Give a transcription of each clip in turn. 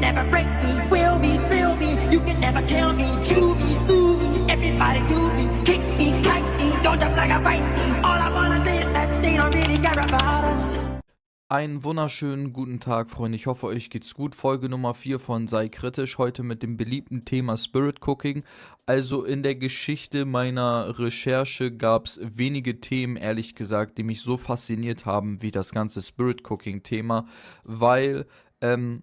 never break me, will me, thrill me. You can never kill me, chew me, sue me. Everybody do me, kick me, kite me. Don't jump like a bite me. All I wanna say is that they don't really care about us. Einen wunderschönen guten Tag, Freunde. Ich hoffe, euch geht's gut. Folge Nummer 4 von Sei Kritisch. Heute mit dem beliebten Thema Spirit Cooking. Also in der Geschichte meiner Recherche gab es wenige Themen, ehrlich gesagt, die mich so fasziniert haben wie das ganze Spirit Cooking Thema. Weil, wenn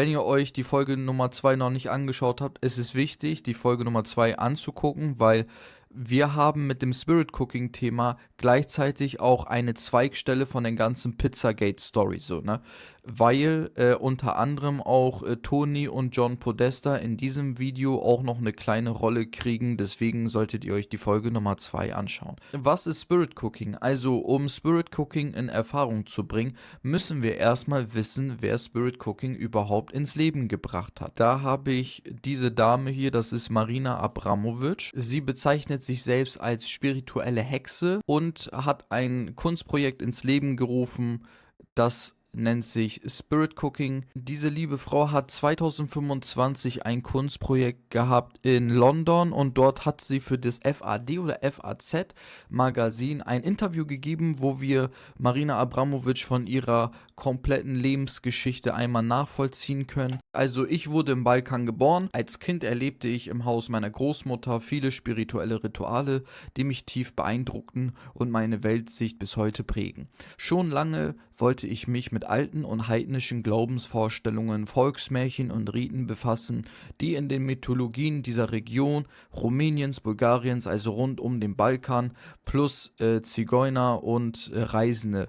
ihr euch die Folge Nummer 2 noch nicht angeschaut habt, ist es wichtig, die Folge Nummer 2 anzugucken, weil wir haben mit dem Spirit Cooking Thema gleichzeitig auch eine Zweigstelle von der ganzen Pizzagate Story, so, ne? Weil unter anderem auch Toni und John Podesta in diesem Video auch noch eine kleine Rolle kriegen, deswegen solltet ihr euch die Folge Nummer 2 anschauen. Was ist Spirit Cooking? Also, um Spirit Cooking in Erfahrung zu bringen, müssen wir erstmal wissen, wer Spirit Cooking überhaupt ins Leben gebracht hat. Da habe ich diese Dame hier, das ist Marina Abramovic. Sie bezeichnet sich selbst als spirituelle Hexe und hat ein Kunstprojekt ins Leben gerufen, das nennt sich Spirit Cooking. Diese liebe Frau hat 2025 ein Kunstprojekt gehabt in London und dort hat sie für das FAD oder FAZ Magazin ein Interview gegeben, wo wir Marina Abramovic von ihrer kompletten Lebensgeschichte einmal nachvollziehen können. Also ich wurde im Balkan geboren. Als Kind erlebte ich im Haus meiner Großmutter viele spirituelle Rituale, die mich tief beeindruckten und meine Weltsicht bis heute prägen. Schon lange wollte ich mich mit alten und heidnischen Glaubensvorstellungen, Volksmärchen und Riten befassen, die in den Mythologien dieser Region, Rumäniens, Bulgariens, also rund um den Balkan, plus Zigeuner und Reisende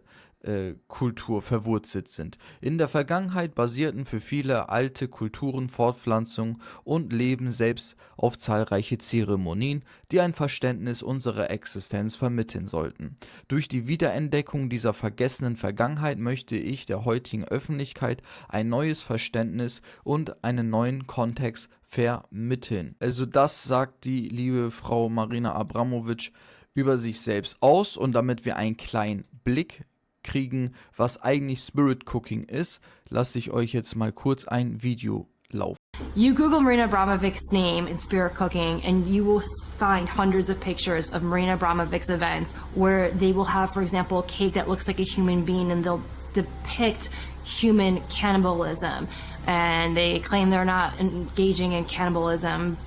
Kultur verwurzelt sind. In der Vergangenheit basierten für viele alte Kulturen Fortpflanzung und Leben selbst auf zahlreiche Zeremonien, die ein Verständnis unserer Existenz vermitteln sollten. Durch die Wiederentdeckung dieser vergessenen Vergangenheit möchte ich der heutigen Öffentlichkeit ein neues Verständnis und einen neuen Kontext vermitteln. Also das sagt die liebe Frau Marina Abramovic über sich selbst aus, und damit wir einen kleinen Blick kriegen, was eigentlich Spirit Cooking ist, lasse ich euch jetzt mal kurz ein Video laufen. You Google Marina Abramovic's name in Spirit Cooking and you will find hundreds of pictures of Marina Abramovic's events where they will have, for example, a cake that looks like a human being and they'll depict human cannibalism, and they claim they're not engaging in cannibalism.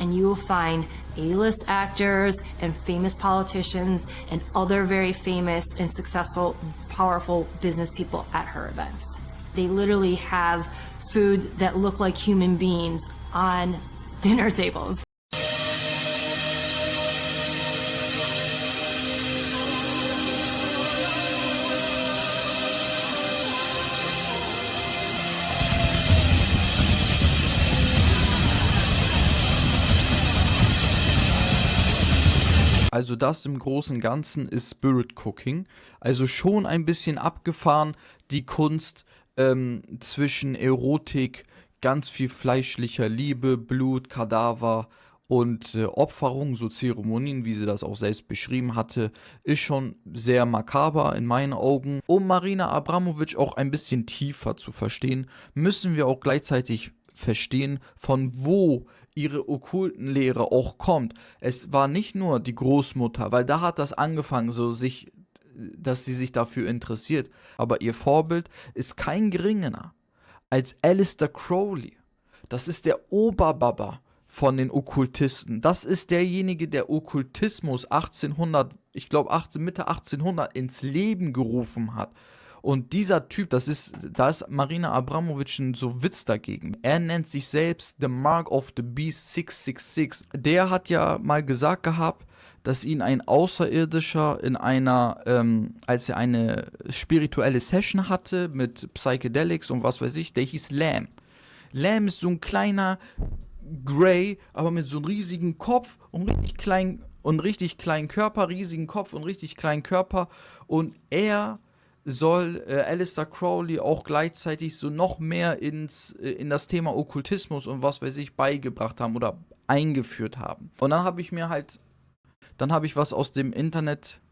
And you will find A-list actors and famous politicians and other very famous and successful, powerful business people at her events. They literally have food that look like human beings on dinner tables. Also das im Großen und Ganzen ist Spirit Cooking. Also schon ein bisschen abgefahren, die Kunst zwischen Erotik, ganz viel fleischlicher Liebe, Blut, Kadaver und Opferung, so Zeremonien, wie sie das auch selbst beschrieben hatte, ist schon sehr makaber in meinen Augen. Um Marina Abramovic auch ein bisschen tiefer zu verstehen, müssen wir auch gleichzeitig verstehen, von wo ihre okkulten Lehre auch kommt. Es war nicht nur die Großmutter, weil da hat das angefangen, dass sie sich dafür interessiert. Aber ihr Vorbild ist kein geringerer als Aleister Crowley. Das ist der Oberbaba von den Okkultisten. Das ist derjenige, der Okkultismus 1800, ich glaube Mitte 1800 ins Leben gerufen hat. Und dieser Typ, da ist Marina Abramovic ein so Witz dagegen. Er nennt sich selbst The Mark of the Beast 666. Der hat ja mal gesagt gehabt, dass ihn ein Außerirdischer in als er eine spirituelle Session hatte mit Psychedelics und was weiß ich, der hieß Lamb. Lamb ist so ein kleiner Grey, aber mit so einem riesigen Kopf und richtig kleinen Körper, riesigen Kopf und richtig kleinen Körper. Und er soll Aleister Crowley auch gleichzeitig so noch mehr in das Thema Okkultismus und was weiß ich beigebracht haben oder eingeführt haben. Und dann habe ich was aus dem Internet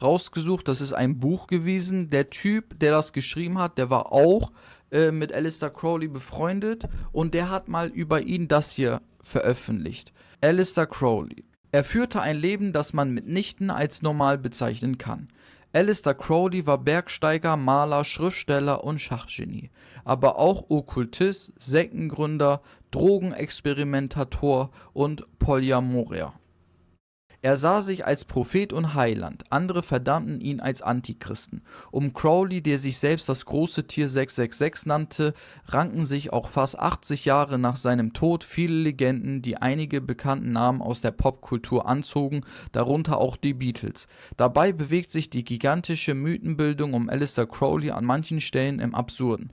rausgesucht. Das ist ein Buch gewesen. Der Typ, der das geschrieben hat, der war auch mit Aleister Crowley befreundet und der hat mal über ihn das hier veröffentlicht. Aleister Crowley. Er führte ein Leben, das man mitnichten als normal bezeichnen kann. Aleister Crowley war Bergsteiger, Maler, Schriftsteller und Schachgenie, aber auch Okkultist, Sektengründer, Drogenexperimentator und Polyamorier. Er sah sich als Prophet und Heiland, andere verdammten ihn als Antichristen. Um Crowley, der sich selbst das große Tier 666 nannte, ranken sich auch fast 80 Jahre nach seinem Tod viele Legenden, die einige bekannten Namen aus der Popkultur anzogen, darunter auch die Beatles. Dabei bewegt sich die gigantische Mythenbildung um Aleister Crowley an manchen Stellen im Absurden.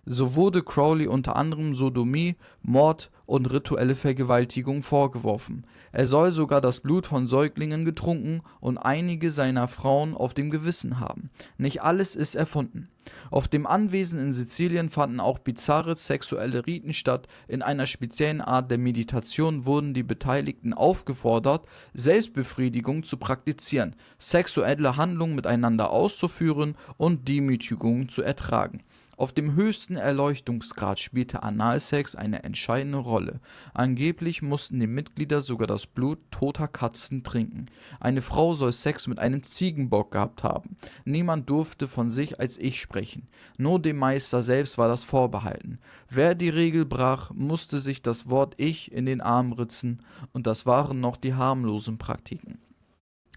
So wurde Crowley unter anderem Sodomie, Mord und rituelle Vergewaltigung vorgeworfen. Er soll sogar das Blut von Säuglingen getrunken und einige seiner Frauen auf dem Gewissen haben. Nicht alles ist erfunden. Auf dem Anwesen in Sizilien fanden auch bizarre sexuelle Riten statt. In einer speziellen Art der Meditation wurden die Beteiligten aufgefordert, Selbstbefriedigung zu praktizieren, sexuelle Handlungen miteinander auszuführen und Demütigungen zu ertragen. Auf dem höchsten Erleuchtungsgrad spielte Analsex eine entscheidende Rolle. Angeblich mussten die Mitglieder sogar das Blut toter Katzen trinken. Eine Frau soll Sex mit einem Ziegenbock gehabt haben. Niemand durfte von sich als Ich sprechen. Nur dem Meister selbst war das vorbehalten. Wer die Regel brach, musste sich das Wort Ich in den Arm ritzen, und das waren noch die harmlosen Praktiken.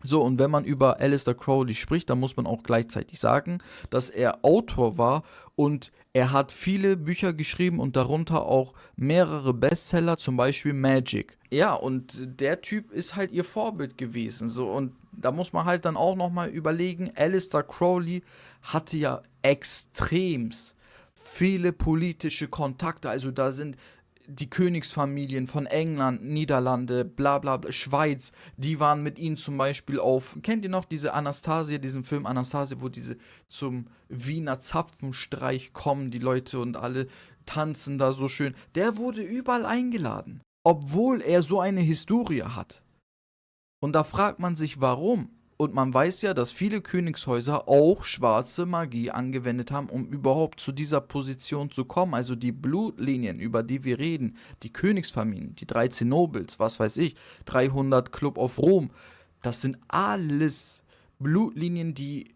So, und wenn man über Aleister Crowley spricht, dann muss man auch gleichzeitig sagen, dass er Autor war und er hat viele Bücher geschrieben und darunter auch mehrere Bestseller, zum Beispiel Magic. Ja, und der Typ ist halt ihr Vorbild gewesen, so, und da muss man halt dann auch nochmal überlegen, Aleister Crowley hatte ja extremst viele politische Kontakte, also da sind die Königsfamilien von England, Niederlande, bla bla bla, Schweiz, die waren mit ihnen zum Beispiel auf, kennt ihr noch diese Anastasia, diesen Film Anastasia, wo diese zum Wiener Zapfenstreich kommen, die Leute und alle tanzen da so schön. Der wurde überall eingeladen, obwohl er so eine Historie hat. Und da fragt man sich, warum? Und man weiß ja, dass viele Königshäuser auch schwarze Magie angewendet haben, um überhaupt zu dieser Position zu kommen. Also die Blutlinien, über die wir reden, die Königsfamilien, die 13 Nobels, was weiß ich, 300 Club of Rom, das sind alles Blutlinien, die,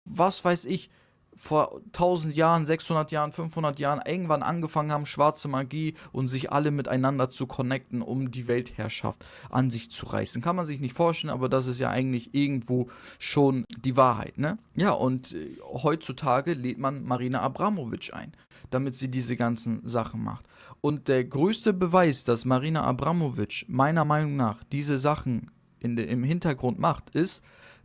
was weiß ich, vor 1000 Jahren, 600 Jahren, 500 Jahren irgendwann angefangen haben, schwarze Magie und sich alle miteinander zu connecten, um die Weltherrschaft an sich zu reißen. Kann man sich nicht vorstellen, aber das ist ja eigentlich irgendwo schon die Wahrheit, ne? Ja, und heutzutage lädt man Marina Abramovic ein, damit sie diese ganzen Sachen macht. Und der größte Beweis, dass Marina Abramovic meiner Meinung nach diese Sachen im Hintergrund macht, ist,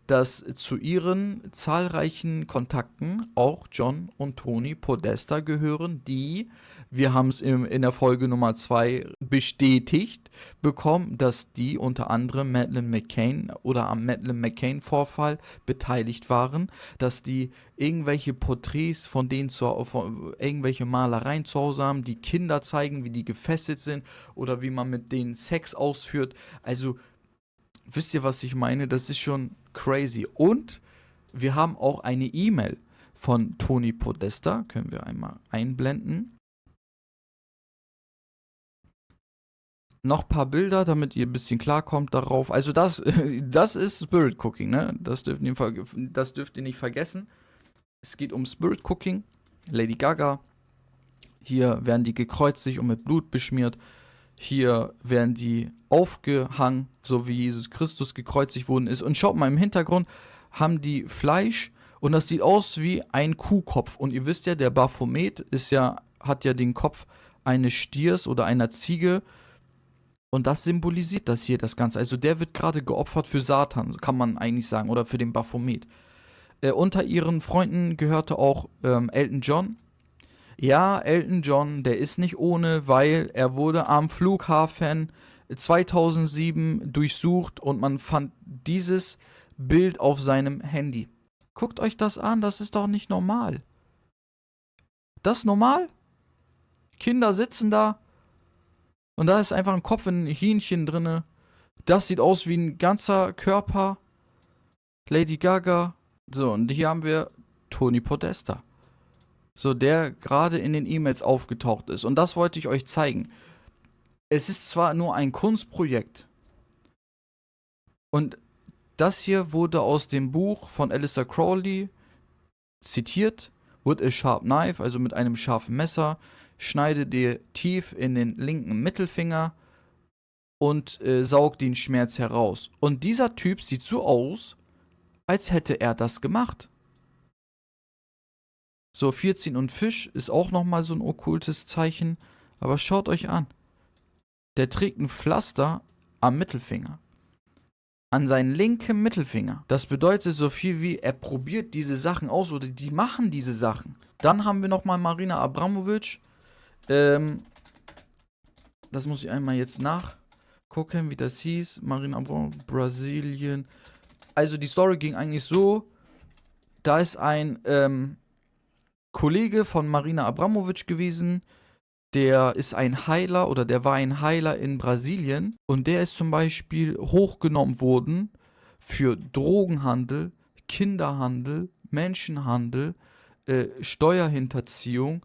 dass zu ihren zahlreichen Kontakten auch John und Tony Podesta gehören, die, wir haben es in der Folge Nummer 2 bestätigt bekommen, dass die unter anderem Madeleine McCann oder am Madeleine McCann-Vorfall beteiligt waren, dass die irgendwelche Porträts von denen irgendwelche Malereien zu Hause haben, die Kinder zeigen, wie die gefesselt sind oder wie man mit denen Sex ausführt. Also, wisst ihr, was ich meine? Das ist schon crazy. Und wir haben auch eine E-Mail von Tony Podesta. Können wir einmal einblenden. Noch ein paar Bilder, damit ihr ein bisschen klarkommt darauf. Also das ist Spirit Cooking, ne? Das dürft ihr nicht vergessen. Es geht um Spirit Cooking. Lady Gaga. Hier werden die gekreuzigt und mit Blut beschmiert. Hier werden die aufgehangen, so wie Jesus Christus gekreuzigt worden ist. Und schaut mal, im Hintergrund haben die Fleisch und das sieht aus wie ein Kuhkopf. Und ihr wisst ja, der Baphomet hat ja den Kopf eines Stiers oder einer Ziege. Und das symbolisiert das hier, das Ganze. Also der wird gerade geopfert für Satan, kann man eigentlich sagen, oder für den Baphomet. Unter ihren Freunden gehörte auch Elton John. Ja, Elton John, der ist nicht ohne, weil er wurde am Flughafen 2007 durchsucht und man fand dieses Bild auf seinem Handy. Guckt euch das an, das ist doch nicht normal. Das ist normal? Kinder sitzen da und da ist einfach ein Kopf in ein Hähnchen drinne. Das sieht aus wie ein ganzer Körper. Lady Gaga. So, und hier haben wir Tony Podesta. So, der gerade in den E-Mails aufgetaucht ist. Und das wollte ich euch zeigen. Es ist zwar nur ein Kunstprojekt. Und das hier wurde aus dem Buch von Aleister Crowley zitiert. With a sharp knife, also mit einem scharfen Messer, schneide dir tief in den linken Mittelfinger und saug den Schmerz heraus. Und dieser Typ sieht so aus, als hätte er das gemacht. So, 14 und Fisch ist auch nochmal so ein okkultes Zeichen. Aber schaut euch an. Der trägt ein Pflaster am Mittelfinger. An seinen linken Mittelfinger. Das bedeutet so viel wie, er probiert diese Sachen aus oder die machen diese Sachen. Dann haben wir nochmal Marina Abramovic. Das muss ich einmal jetzt nachgucken, wie das hieß. Marina Abramovic, Brasilien. Also die Story ging eigentlich so, da ist ein Kollege von Marina Abramovic gewesen, der ist ein Heiler oder der war ein Heiler in Brasilien und der ist zum Beispiel hochgenommen worden für Drogenhandel, Kinderhandel, Menschenhandel, Steuerhinterziehung.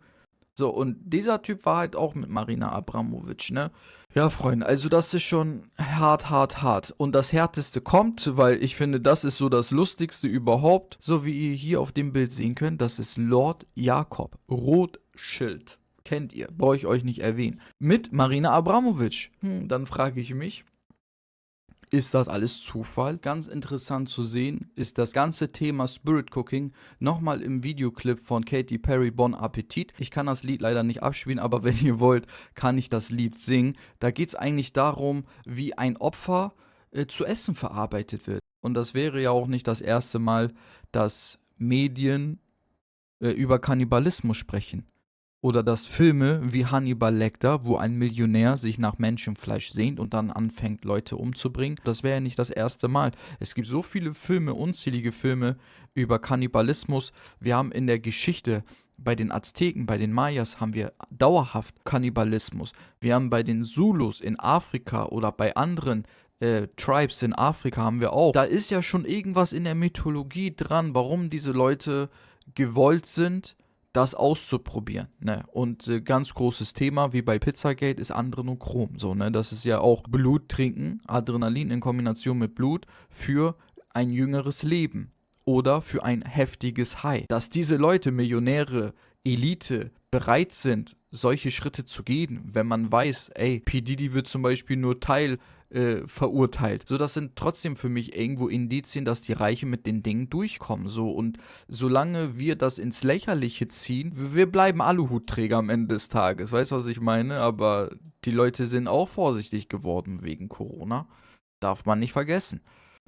So, und dieser Typ war halt auch mit Marina Abramovic, ne? Ja, Freunde, also das ist schon hart. Und das Härteste kommt, weil ich finde, das ist so das Lustigste überhaupt. So wie ihr hier auf dem Bild sehen könnt, das ist Lord Jakob Rothschild. Kennt ihr, brauche ich euch nicht erwähnen. Mit Marina Abramovic. Dann frage ich mich, ist das alles Zufall? Ganz interessant zu sehen ist das ganze Thema Spirit Cooking nochmal im Videoclip von Katy Perry, Bon Appetit. Ich kann das Lied leider nicht abspielen, aber wenn ihr wollt, kann ich das Lied singen. Da geht es eigentlich darum, wie ein Opfer zu Essen verarbeitet wird. Und das wäre ja auch nicht das erste Mal, dass Medien über Kannibalismus sprechen. Oder dass Filme wie Hannibal Lecter, wo ein Millionär sich nach Menschenfleisch sehnt und dann anfängt, Leute umzubringen, das wäre ja nicht das erste Mal. Es gibt so viele Filme, unzählige Filme über Kannibalismus. Wir haben in der Geschichte bei den Azteken, bei den Mayas haben wir dauerhaft Kannibalismus. Wir haben bei den Zulus in Afrika oder bei anderen Tribes in Afrika haben wir auch. Da ist ja schon irgendwas in der Mythologie dran, warum diese Leute gewollt sind, das auszuprobieren, ne? Und ganz großes Thema, wie bei Pizzagate, ist Adrenochrom, so, ne? Das ist ja auch Blut trinken, Adrenalin in Kombination mit Blut für ein jüngeres Leben oder für ein heftiges High. Dass diese Leute, Millionäre, Elite, bereit sind, solche Schritte zu gehen, wenn man weiß, ey, P. Diddy wird zum Beispiel nur verurteilt. So, das sind trotzdem für mich irgendwo Indizien, dass die Reichen mit den Dingen durchkommen. So, und solange wir das ins Lächerliche ziehen, wir bleiben Aluhutträger am Ende des Tages. Weißt du, was ich meine? Aber die Leute sind auch vorsichtig geworden wegen Corona. Darf man nicht vergessen.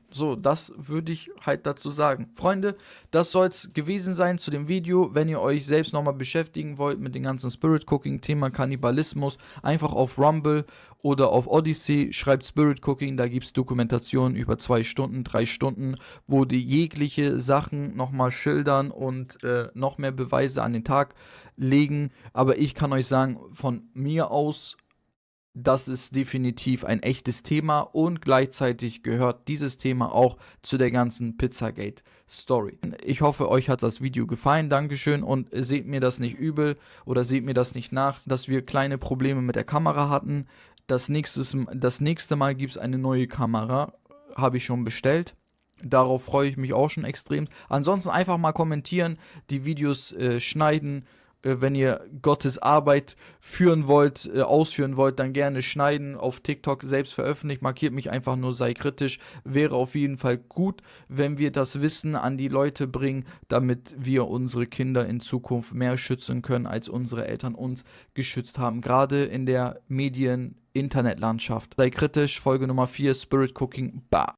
So, das würde ich halt dazu sagen. Freunde, das soll es gewesen sein zu dem Video. Wenn ihr euch selbst nochmal beschäftigen wollt mit dem ganzen Spirit Cooking Thema Kannibalismus, einfach auf Rumble oder auf Odyssey schreibt Spirit Cooking. Da gibt es Dokumentationen über 2 Stunden, 3 Stunden, wo die jegliche Sachen nochmal schildern und noch mehr Beweise an den Tag legen. Aber ich kann euch sagen, von mir aus, das ist definitiv ein echtes Thema und gleichzeitig gehört dieses Thema auch zu der ganzen Pizzagate-Story. Ich hoffe, euch hat das Video gefallen, Dankeschön, und seht mir das nicht übel oder seht mir das nicht nach, dass wir kleine Probleme mit der Kamera hatten. Das nächste Mal gibt es eine neue Kamera, habe ich schon bestellt. Darauf freue ich mich auch schon extrem. Ansonsten einfach mal kommentieren, die Videos schneiden. Wenn ihr Gottes Arbeit ausführen wollt, dann gerne schneiden, auf TikTok selbst veröffentlichen, markiert mich einfach nur, sei kritisch, wäre auf jeden Fall gut, wenn wir das Wissen an die Leute bringen, damit wir unsere Kinder in Zukunft mehr schützen können, als unsere Eltern uns geschützt haben, gerade in der Medien-Internetlandschaft. Sei kritisch, Folge Nummer 4, Spirit Cooking, bah.